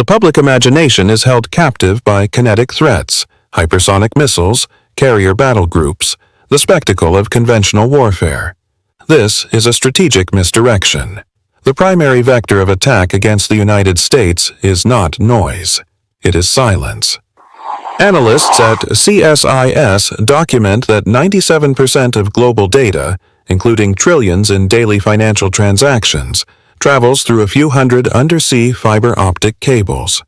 The public imagination is held captive by kinetic threats, hypersonic missiles, carrier battle groups, the spectacle of conventional warfare. This is a strategic misdirection. The primary vector of attack against the United States is not noise. It is silence. Analysts at CSIS document that 97% of global data, including trillions in daily financial transactions, travels through a few hundred undersea fiber optic cables.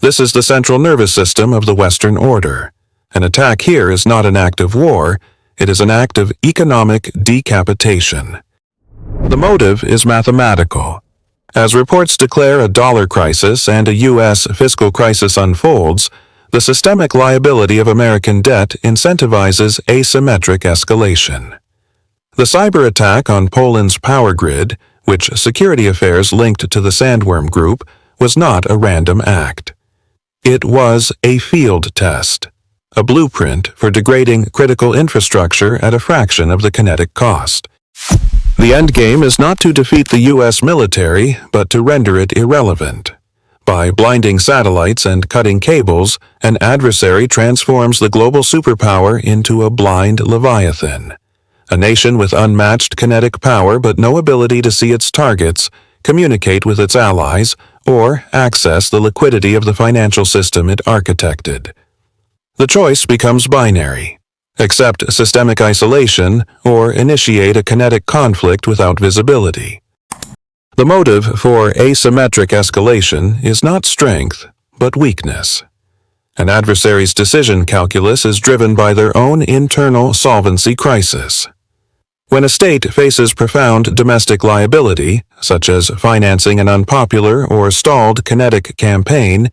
This is the central nervous system of the Western order. An attack here is not an act of war, it is an act of economic decapitation. The motive is mathematical. As reports declare a dollar crisis and a U.S. fiscal crisis unfolds, the systemic liability of American debt incentivizes asymmetric escalation. The cyber attack on Poland's power grid, which Security Affairs linked to the Sandworm Group, was not a random act. It was a field test, a blueprint for degrading critical infrastructure at a fraction of the kinetic cost. The endgame is not to defeat the U.S. military, but to render it irrelevant. By blinding satellites and cutting cables, an adversary transforms the global superpower into a blind leviathan. A nation with unmatched kinetic power but no ability to see its targets, communicate with its allies, or access the liquidity of the financial system it architected. The choice becomes binary. Accept systemic isolation or initiate a kinetic conflict without visibility. The motive for asymmetric escalation is not strength, but weakness. An adversary's decision calculus is driven by their own internal solvency crisis. When a state faces profound domestic liability, such as financing an unpopular or stalled kinetic campaign,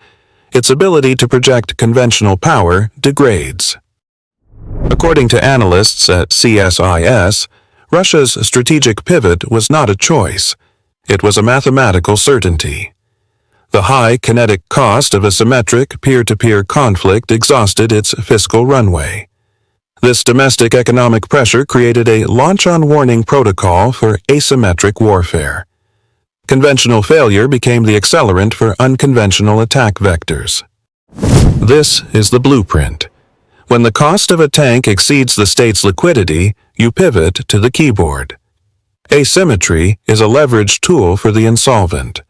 its ability to project conventional power degrades. According to analysts at CSIS, Russia's strategic pivot was not a choice. It was a mathematical certainty. The high kinetic cost of a symmetric peer-to-peer conflict exhausted its fiscal runway. This domestic economic pressure created a launch-on-warning protocol for asymmetric warfare. Conventional failure became the accelerant for unconventional attack vectors. This is the blueprint. When the cost of a tank exceeds the state's liquidity, you pivot to the keyboard. Asymmetry is a leverage tool for the insolvent.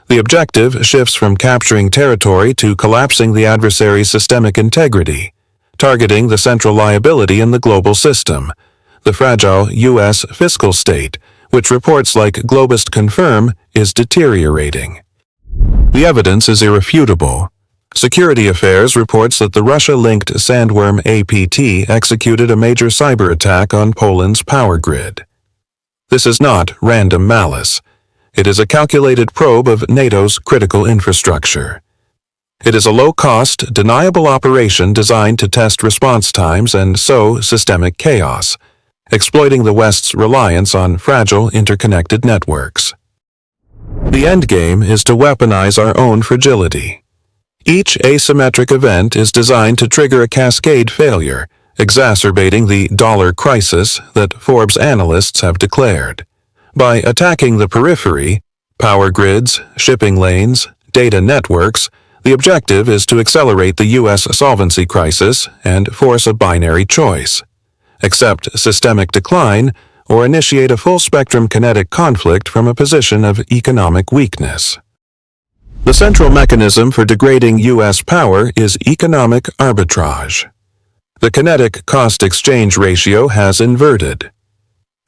The objective shifts from capturing territory to collapsing the adversary's systemic integrity, targeting the central liability in the global system, the fragile U.S. fiscal state, which reports like Globist confirm is deteriorating. The evidence is irrefutable. Security Affairs reports that the Russia-linked Sandworm APT executed a major cyber attack on Poland's power grid. This is not random malice. It is a calculated probe of NATO's critical infrastructure. It is a low-cost, deniable operation designed to test response times and sow systemic chaos, exploiting the West's reliance on fragile interconnected networks. The endgame is to weaponize our own fragility. Each asymmetric event is designed to trigger a cascade failure, exacerbating the dollar crisis that Forbes analysts have declared. By attacking the periphery, power grids, shipping lanes, data networks, the objective is to accelerate the U.S. solvency crisis and force a binary choice. Accept systemic decline or initiate a full-spectrum kinetic conflict from a position of economic weakness. The central mechanism for degrading U.S. power is economic arbitrage. The kinetic cost-exchange ratio has inverted.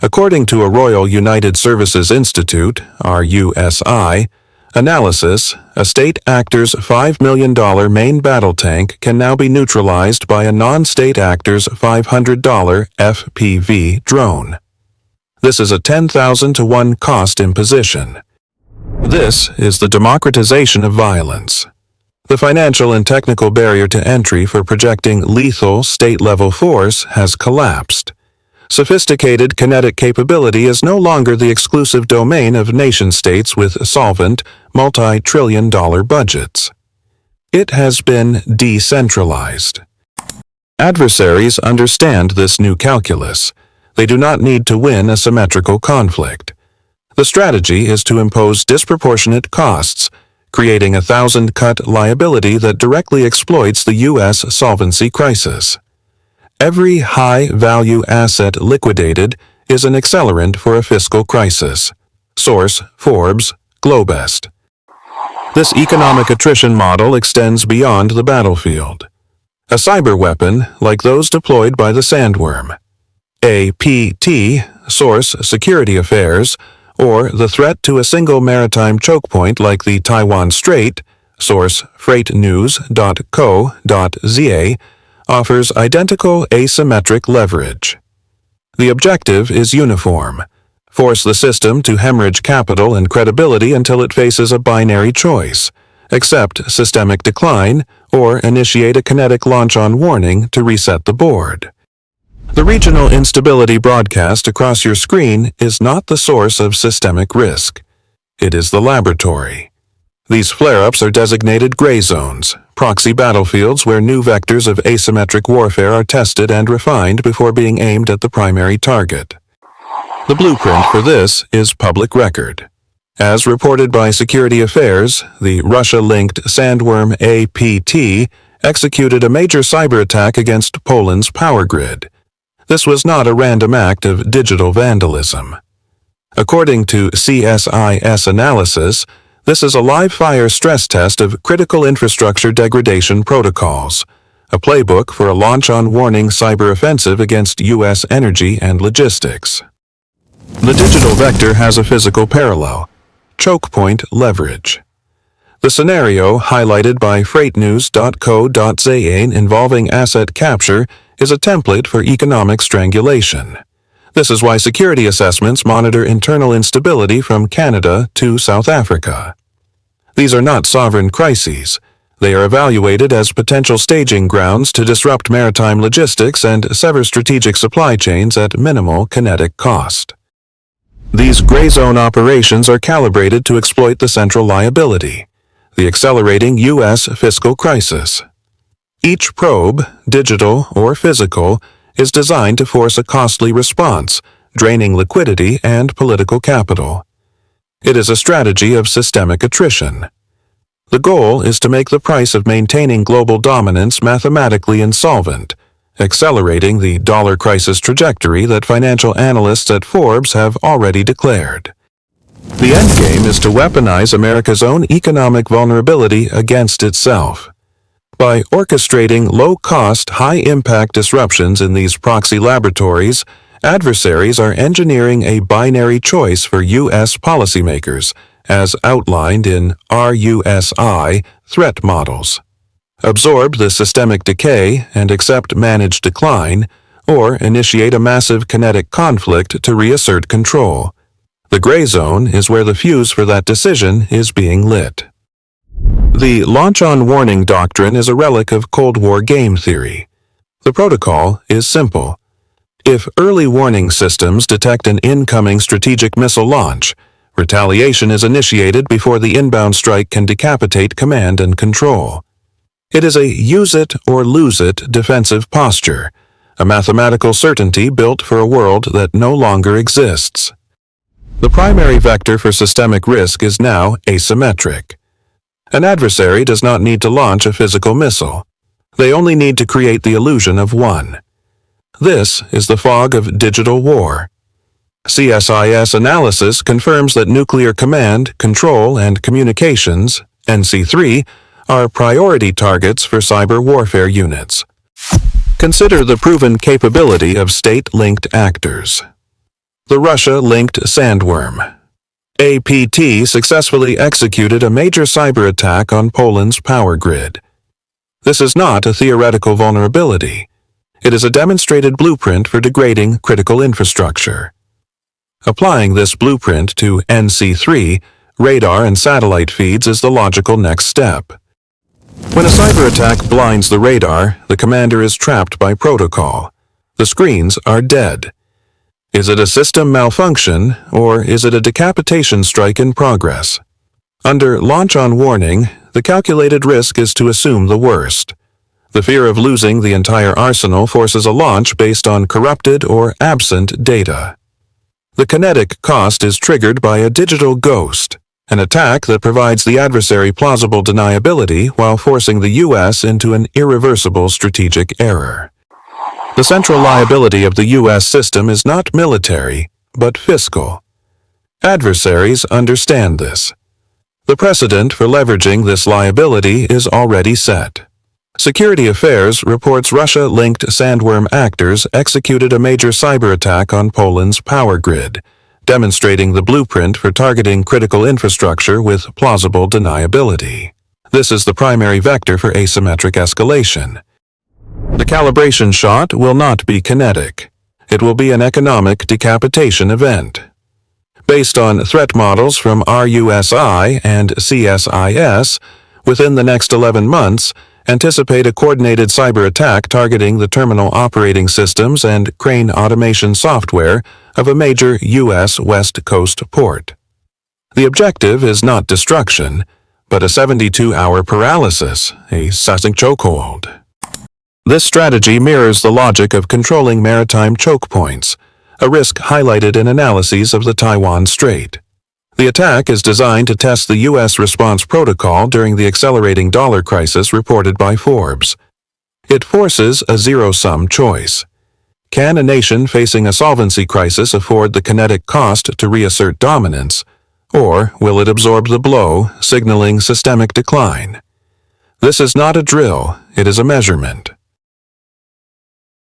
According to a Royal United Services Institute, RUSI, analysis, a state actor's $5 million main battle tank can now be neutralized by a non-state actor's $500 FPV drone. This is a 10,000 to 1 cost imposition. This is the democratization of violence. The financial and technical barrier to entry for projecting lethal state-level force has collapsed. Sophisticated kinetic capability is no longer the exclusive domain of nation-states with solvent, multi-trillion-dollar budgets. It has been decentralized. Adversaries understand this new calculus. They do not need to win a symmetrical conflict. The strategy is to impose disproportionate costs, creating a thousand-cut liability that directly exploits the U.S. solvency crisis. Every high-value asset liquidated is an accelerant for a fiscal crisis. Source: Forbes, Globest. This economic attrition model extends beyond the battlefield. A cyber weapon, like those deployed by the Sandworm. APT, source Security Affairs, or the threat to a single maritime choke point like the Taiwan Strait, source freightnews.co.za, offers identical asymmetric leverage. The objective is uniform: force the system to hemorrhage capital and credibility until it faces a binary choice: accept systemic decline or initiate a kinetic launch-on warning to reset the board. The regional instability broadcast across your screen is not the source of systemic risk. It is the laboratory. These flare-ups are designated gray zones, proxy battlefields where new vectors of asymmetric warfare are tested and refined before being aimed at the primary target. The blueprint for this is public record. As reported by Security Affairs, the Russia-linked Sandworm APT executed a major cyber attack against Poland's power grid. This was not a random act of digital vandalism. According to CSIS analysis, this is a live-fire stress test of critical infrastructure degradation protocols, a playbook for a launch-on-warning cyber offensive against U.S. energy and logistics. The digital vector has a physical parallel: choke point leverage. The scenario, highlighted by freightnews.co.za involving asset capture, is a template for economic strangulation. This is why security assessments monitor internal instability from Canada to South Africa. These are not sovereign crises. They are evaluated as potential staging grounds to disrupt maritime logistics and sever strategic supply chains at minimal kinetic cost. These gray zone operations are calibrated to exploit the central liability: the accelerating U.S. fiscal crisis. Each probe, digital or physical, is designed to force a costly response, draining liquidity and political capital. It is a strategy of systemic attrition. The goal is to make the price of maintaining global dominance mathematically insolvent, accelerating the dollar crisis trajectory that financial analysts at Forbes have already declared. The endgame is to weaponize America's own economic vulnerability against itself. By orchestrating low-cost, high-impact disruptions in these proxy laboratories, adversaries are engineering a binary choice for U.S. policymakers, as outlined in RUSI threat models: absorb the systemic decay and accept managed decline, or initiate a massive kinetic conflict to reassert control. The gray zone is where the fuse for that decision is being lit. The launch-on warning doctrine is a relic of Cold War game theory. The protocol is simple. If early warning systems detect an incoming strategic missile launch, retaliation is initiated before the inbound strike can decapitate command and control. It is a use-it-or-lose-it defensive posture, a mathematical certainty built for a world that no longer exists. The primary vector for systemic risk is now asymmetric. An adversary does not need to launch a physical missile. They only need to create the illusion of one. This is the fog of digital war. CSIS analysis confirms that nuclear command, control, and communications, NC3, are priority targets for cyber warfare units. Consider the proven capability of state-linked actors. The Russia-linked Sandworm. APT successfully executed a major cyber attack on Poland's power grid. This is not a theoretical vulnerability. It is a demonstrated blueprint for degrading critical infrastructure. Applying this blueprint to NC3, radar and satellite feeds is the logical next step. When a cyber attack blinds the radar, the commander is trapped by protocol. The screens are dead. Is it a system malfunction, or is it a decapitation strike in progress? Under launch-on warning, the calculated risk is to assume the worst. The fear of losing the entire arsenal forces a launch based on corrupted or absent data. The kinetic cost is triggered by a digital ghost. an attack that provides the adversary plausible deniability while forcing the U.S. into an irreversible strategic error. The central liability of the U.S. system is not military, but fiscal. Adversaries understand this. The precedent for leveraging this liability is already set. Security Affairs reports Russia-linked sandworm actors executed a major cyber attack on Poland's power grid, demonstrating the blueprint for targeting critical infrastructure with plausible deniability. This is the primary vector for asymmetric escalation. The calibration shot will not be kinetic. It will be an economic decapitation event. Based on threat models from RUSI and CSIS, within the next 11 months, anticipate a coordinated cyber attack targeting the terminal operating systems and crane automation software of a major U.S. West Coast port. The objective is not destruction, but a 72-hour paralysis, a seismic chokehold. This strategy mirrors the logic of controlling maritime choke points, a risk highlighted in analyses of the Taiwan Strait. The attack is designed to test the U.S. response protocol during the accelerating dollar crisis reported by Forbes. It forces a zero-sum choice. Can a nation facing a solvency crisis afford the kinetic cost to reassert dominance, or will it absorb the blow, signaling systemic decline? This is not a drill, it is a measurement.